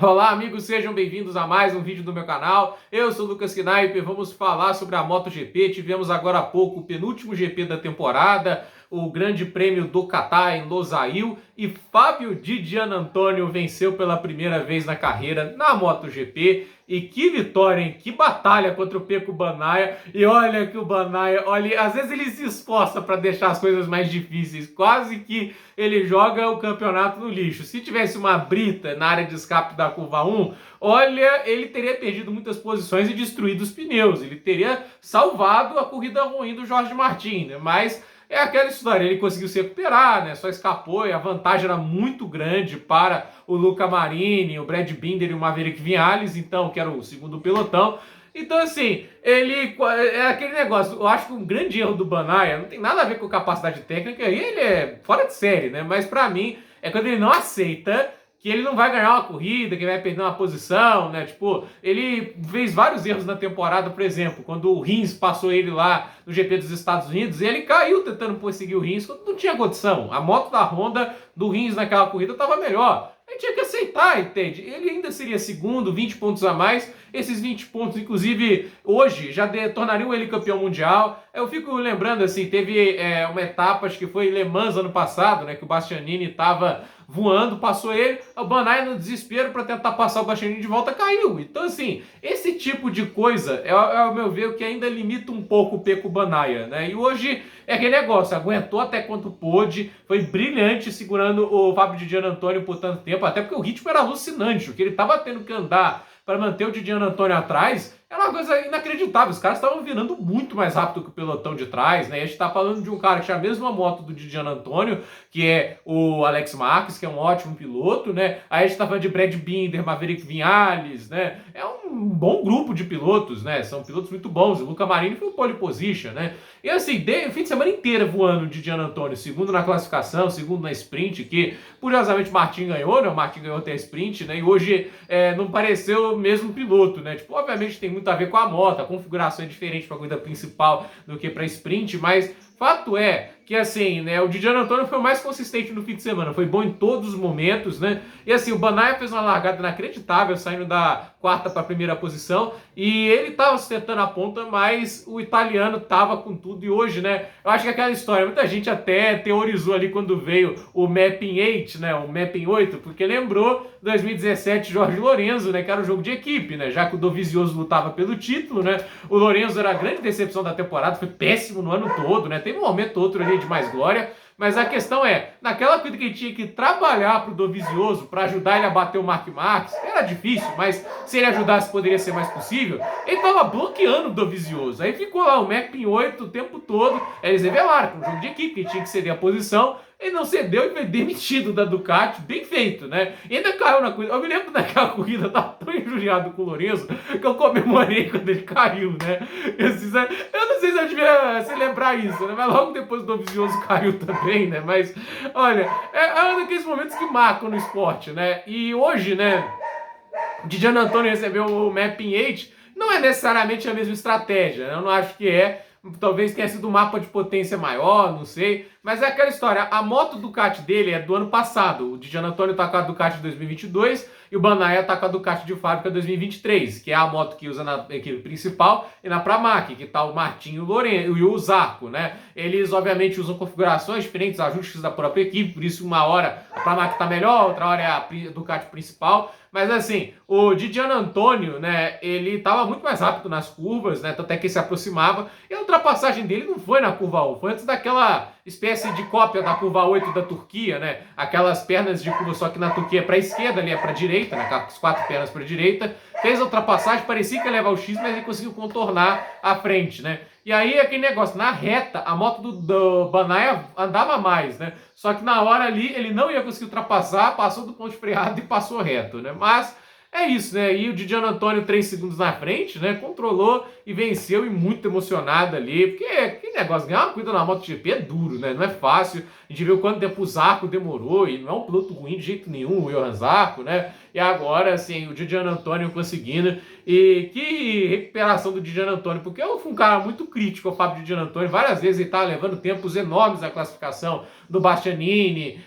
Olá, amigos, sejam bem-vindos a mais um vídeo do meu canal. Eu sou o Lucas Knipe, vamos falar sobre a MotoGP. Tivemos agora há pouco o penúltimo GP da temporada, o Grande Prêmio do Catar em Losail, e Fábio Di Giannantonio venceu pela primeira vez na carreira na MotoGP. E que vitória, hein? Que batalha contra o Pecco Bagnaia. E olha que o Bagnaia, olha, às vezes ele se esforça para deixar as coisas mais difíceis, quase que ele joga o campeonato no lixo. Se tivesse uma brita na área de escape da curva 1, olha, ele teria perdido muitas posições e destruído os pneus. Ele teria salvado a corrida ruim do Jorge Martin, né? Mas é aquela história, ele conseguiu se recuperar, né? Só escapou e a vantagem era muito grande para o Luca Marini, o Brad Binder e o Maverick Viñales, então, que era o segundo pelotão. Então, assim, ele é aquele negócio. Eu acho que um grande erro do Bagnaia não tem nada a ver com capacidade técnica, e ele é fora de série, né? Mas pra mim é quando ele não aceita que ele não vai ganhar uma corrida, que vai perder uma posição, né? Tipo, ele fez vários erros na temporada, por exemplo, quando o Rins passou ele lá no GP dos Estados Unidos, e ele caiu tentando perseguir o Rins quando não tinha condição. A moto da Honda do Rins naquela corrida estava melhor. Ele tinha que aceitar, entende? Ele ainda seria segundo, 20 pontos a mais. Esses 20 pontos, inclusive, hoje já tornariam ele campeão mundial. Eu fico lembrando, assim, teve uma etapa, acho que foi Le Mans ano passado, né? Que o Bastianini estava voando, passou ele, o Bagnaia no desespero para tentar passar o Bastianini de volta, caiu. Então, assim, esse tipo de coisa é ao meu ver o que ainda limita um pouco o Pecco Bagnaia, né? E hoje é aquele negócio, aguentou até quanto pôde, foi brilhante segurando o Fábio Di Giannantonio por tanto tempo, até porque o ritmo era alucinante, o que ele estava tendo que andar para manter o Di Giannantonio atrás era uma coisa inacreditável. Os caras estavam virando muito mais rápido que o pelotão de trás, né? E a gente tá falando de um cara que tinha a mesma moto do Di Giannantonio, que é o Alex Marques, que é um ótimo piloto, né? Aí a gente tá falando de Brad Binder, Maverick Viñales, né? É um bom grupo de pilotos, né? São pilotos muito bons. O Luca Marini foi o pole position, né? E assim, o fim de semana inteiro voando de Giannantonio, segundo na classificação, segundo na sprint, que curiosamente o Martin ganhou, né? O Martin ganhou até a sprint, né? E hoje não pareceu o mesmo piloto, né? Tipo, obviamente tem muito a ver com a moto, a configuração é diferente para a corrida principal do que para a sprint, mas fato é que, assim, né, o Di Giannantonio foi o mais consistente no fim de semana, foi bom em todos os momentos, né? E assim, o Bagnaia fez uma largada inacreditável, saindo da quarta para a primeira posição, e ele estava sustentando a ponta, mas o italiano estava com tudo, e hoje, né, eu acho que aquela história, muita gente até teorizou ali quando veio o Mapping 8, né, o Mapping 8, porque lembrou 2017 Jorge Lorenzo, né, que era um jogo de equipe, né, já que o Dovizioso lutava pelo título, né, o Lorenzo era a grande decepção da temporada, foi péssimo no ano todo, né, teve um momento ou outro ali de mais glória, mas a questão é, naquela corrida que ele tinha que trabalhar pro Dovizioso para ajudar ele a bater o Mark Marques, era difícil, mas se ele ajudasse poderia ser mais possível, ele tava bloqueando o Dovizioso, aí ficou lá o Mapping 8 o tempo todo, eles revelaram que um jogo de equipe, que ele tinha que ceder a posição, ele não cedeu e foi demitido da Ducati, bem feito, né? E ainda caiu na corrida. Eu me lembro daquela corrida, eu tava tão injuriado com o Lourenço que eu comemorei quando ele caiu, né? Eu não sei se eu devia se lembrar isso, né? Mas logo depois o Dovizioso caiu também, né? Mas, olha, é um daqueles momentos que marcam no esporte, né? E hoje, né, Di Giannantonio recebeu o Mapping 8, não é necessariamente a mesma estratégia, né? Eu não acho que é. Talvez tenha sido um mapa de potência maior, não sei. Mas é aquela história, a moto Ducati dele é do ano passado. O Di Giannantonio tá com a Ducati de 2022 e o Bagnaia tá com a Ducati de fábrica 2023, que é a moto que usa na equipe principal e na Pramac, que tá o Martinho e o Zarco, né? Eles obviamente usam configurações diferentes, ajustes da própria equipe, por isso uma hora a Pramac tá melhor, outra hora é a Ducati principal. Mas assim, o Di Giannantonio, né, ele tava muito mais rápido nas curvas, né, até que ele se aproximava, e a ultrapassagem dele não foi na curva 1, foi antes daquela espécie de cópia da curva 8 da Turquia, né, aquelas pernas de curva, só que na Turquia é para a esquerda, ali é para a direita, né, as quatro pernas para a direita, fez a ultrapassagem, parecia que ia levar o X, mas ele conseguiu contornar a frente, né. E aí aquele negócio, na reta, a moto do Bagnaia andava mais, né? Só que na hora ali ele não ia conseguir ultrapassar, passou do ponto de freado e passou reto, né? Mas é isso, né? E o Di Giannantonio 3 segundos na frente, né? Controlou e venceu e muito emocionado ali. Porque que negócio, ganhar uma corrida na MotoGP é duro, né? Não é fácil. A gente viu quanto tempo o Zarco demorou e não é um piloto ruim de jeito nenhum, o Johan Zarco, né? e agora, assim, o Didiano Antônio conseguindo. E que recuperação do Didiano Antônio, porque eu fui um cara muito crítico ao Fábio Didiano Antônio. Várias vezes ele estava levando tempos enormes na classificação do Bastianini,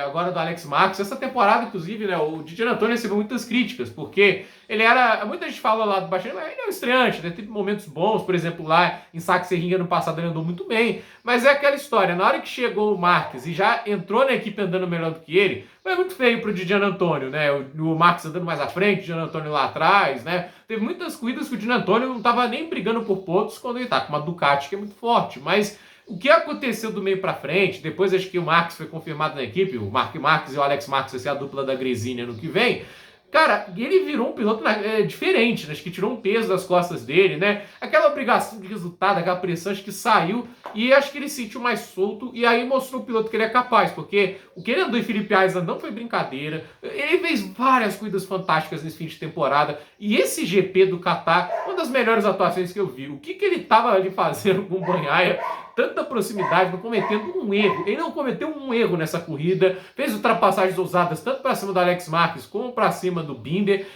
agora do Alex Marques. Essa temporada, inclusive, né, o Didiano Antônio recebeu muitas críticas, porque ele era... Muita gente fala lá do Bastianini, mas ele é um estreante, né? Teve momentos bons, por exemplo, lá em Sachsenring no passado ele andou muito bem. Mas é aquela história, na hora que chegou o Marques e já entrou na equipe andando melhor do que ele, foi muito feio pro Didiano Antônio, né? O Marques andando mais à frente, o Didiano Antônio lá atrás, né? Teve muitas corridas que o Didiano Antônio não estava nem brigando por pontos quando ele tá com uma Ducati que é muito forte. Mas o que aconteceu do meio para frente, depois acho que o Marques foi confirmado na equipe, o Mark Marques e o Alex Marques vai ser a dupla da Gresini no que vem. Cara, ele virou um piloto diferente, né? Acho que tirou um peso das costas dele, né? Aquela obrigação de resultado, aquela pressão, acho que saiu e acho que ele se sentiu mais solto e aí mostrou o piloto que ele é capaz, porque o que ele andou em Felipe Island não foi brincadeira, ele fez várias corridas fantásticas nesse fim de temporada e esse GP do Qatar, uma das melhores atuações que eu vi. O que ele estava ali fazendo com o Bagnaia, tanta proximidade, não cometendo um erro. Ele não cometeu um erro nessa corrida, fez ultrapassagens ousadas tanto para cima do Alex Marques como para cima do Binder.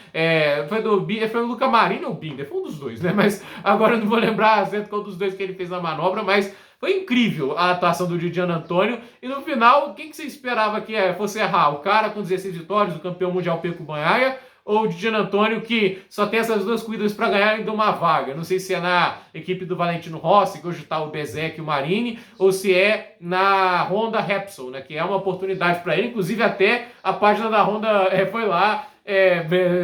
Foi o Luca Marini ou o Binder? Foi um dos dois, né? Mas agora eu não vou lembrar certo qual dos dois que ele fez na manobra, mas foi incrível a atuação do Didiano Antônio. E no final, quem que você esperava que fosse errar? O cara com 16 vitórias, o campeão mundial Pecco Bagnaia, ou o Didiano Antônio, que só tem essas duas corridas para ganhar ainda uma vaga? Não sei se é na equipe do Valentino Rossi, que hoje está o Bezzecchi e o Marini, ou se é na Honda Repsol, né, que é uma oportunidade para ele. Inclusive até a página da Honda foi lá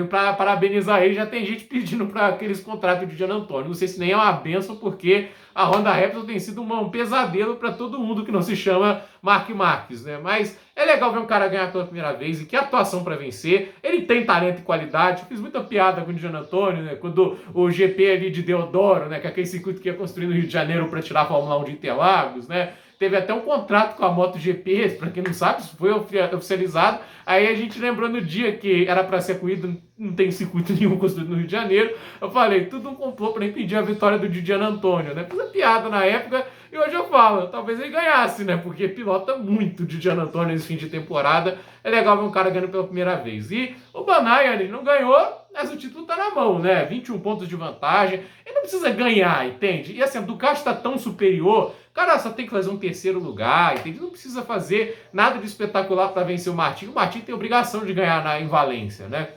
para parabenizar ele. Já tem gente pedindo para aqueles contratos de Didiano Antônio. Não sei se nem é uma benção, porque a Honda Repsol tem sido um pesadelo para todo mundo que não se chama Mark Marques, né? Mas é legal ver um cara ganhar pela primeira vez e que atuação para vencer. Ele tem talento e qualidade. Eu fiz muita piada com o Didiano Antônio, né? Quando o GP ali de Deodoro, né? Que é aquele circuito que ia construir no Rio de Janeiro para tirar a Fórmula 1 de Interlagos, né? Teve até um contrato com a MotoGP, para quem não sabe, isso foi oficializado. Aí a gente lembrou no dia que era para ser corrido, não tem circuito nenhum construído no Rio de Janeiro. Eu falei, tudo um complô para impedir a vitória do Didiano Antônio, né? Fiz a piada na época e hoje eu falo, talvez ele ganhasse, né? Porque pilota muito o Didiano Antônio nesse fim de temporada. É legal ver um cara ganhando pela primeira vez. E o Bagnaia, ele não ganhou, mas o título tá na mão, né? 21 pontos de vantagem. Ele não precisa ganhar, entende? E assim, a Ducati está tão superior, cara, só tem que fazer um terceiro lugar, entende? Não precisa fazer nada de espetacular para vencer o Martin. O Martin tem a obrigação de ganhar em Valência, né?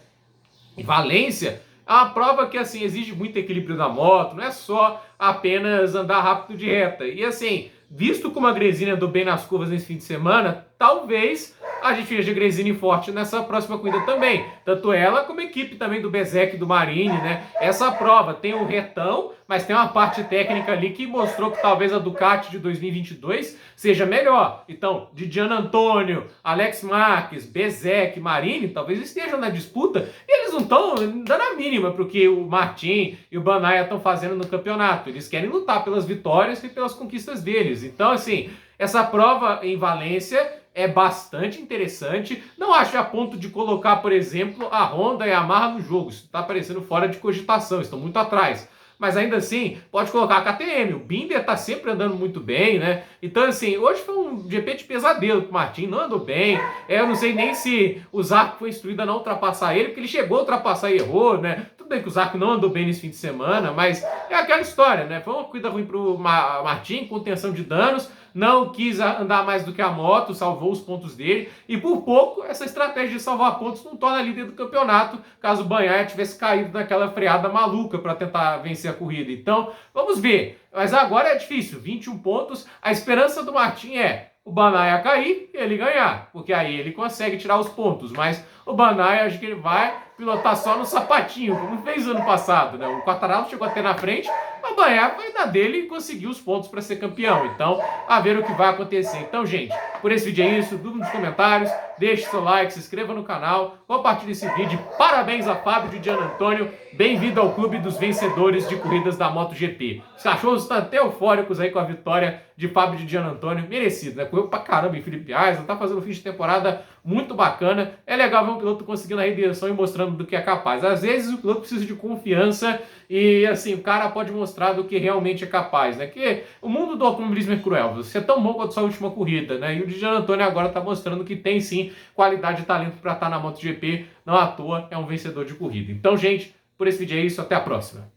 Em Valência é uma prova que, assim, exige muito equilíbrio da moto, não é só apenas andar rápido de reta. E, assim, visto como a Gresini andou bem nas curvas nesse fim de semana, talvez a gente veja a Gresini forte nessa próxima corrida também. Tanto ela como a equipe também do Bezzecchi e do Marini, né? Essa prova tem um retão, mas tem uma parte técnica ali que mostrou que talvez a Ducati de 2022 seja melhor. Então, Didiano Antônio, Alex Marques, Bezzecchi, Marini, talvez estejam na disputa e eles não estão dando a mínima para o que o Martin e o Bagnaia estão fazendo no campeonato. Eles querem lutar pelas vitórias e pelas conquistas deles. Então, assim, essa prova em Valência é bastante interessante. Não acho a ponto de colocar, por exemplo, a Honda e a Yamaha no jogo. Isso está parecendo fora de cogitação, estão muito atrás. Mas ainda assim, pode colocar a KTM. O Binder está sempre andando muito bem, né? Então, assim, hoje foi um GP de pesadelo pro Martin, não andou bem. Eu não sei nem se o Zarco foi instruído a não ultrapassar ele, porque ele chegou a ultrapassar e errou, né? Tudo bem que o Zarco não andou bem nesse fim de semana, mas é aquela história, né? Foi uma corrida ruim pro Martin, contenção de danos. Não quis andar mais do que a moto, salvou os pontos dele. E por pouco, essa estratégia de salvar pontos não torna líder do campeonato, caso o Bagnaia tivesse caído naquela freada maluca para tentar vencer a corrida. Então, vamos ver. Mas agora é difícil, 21 pontos. A esperança do Martin é o Bagnaia cair e ele ganhar, porque aí ele consegue tirar os pontos. Mas o Bagnaia, acho que ele vai pilotar só no sapatinho, como fez ano passado, né? O Quartararo chegou até na frente, mas o Bagnaia foi na dele e conseguiu os pontos para ser campeão. Então, a ver o que vai acontecer. Então, gente, por esse vídeo é isso. Dúvida nos comentários, deixe seu like, se inscreva no canal, compartilhe esse vídeo. Parabéns a Fábio Didiano Antônio. Bem-vindo ao clube dos vencedores de corridas da MotoGP. Os cachorros estão até eufóricos aí com a vitória de Fábio Didiano Antônio. Merecido, né? Correu pra caramba em Felipe Island, tá fazendo um fim de temporada muito bacana. É legal ver um piloto conseguindo a redenção e mostrando mostrando do que é capaz. Às vezes o piloto precisa de confiança e, assim, o cara pode mostrar do que realmente é capaz, né? Que o mundo do automobilismo é cruel. Você é tão bom quanto a sua última corrida, né? E o Jean Antônio agora está mostrando que tem sim qualidade e talento para estar na MotoGP. Não à toa é um vencedor de corrida. Então, gente, por esse vídeo é isso. Até a próxima.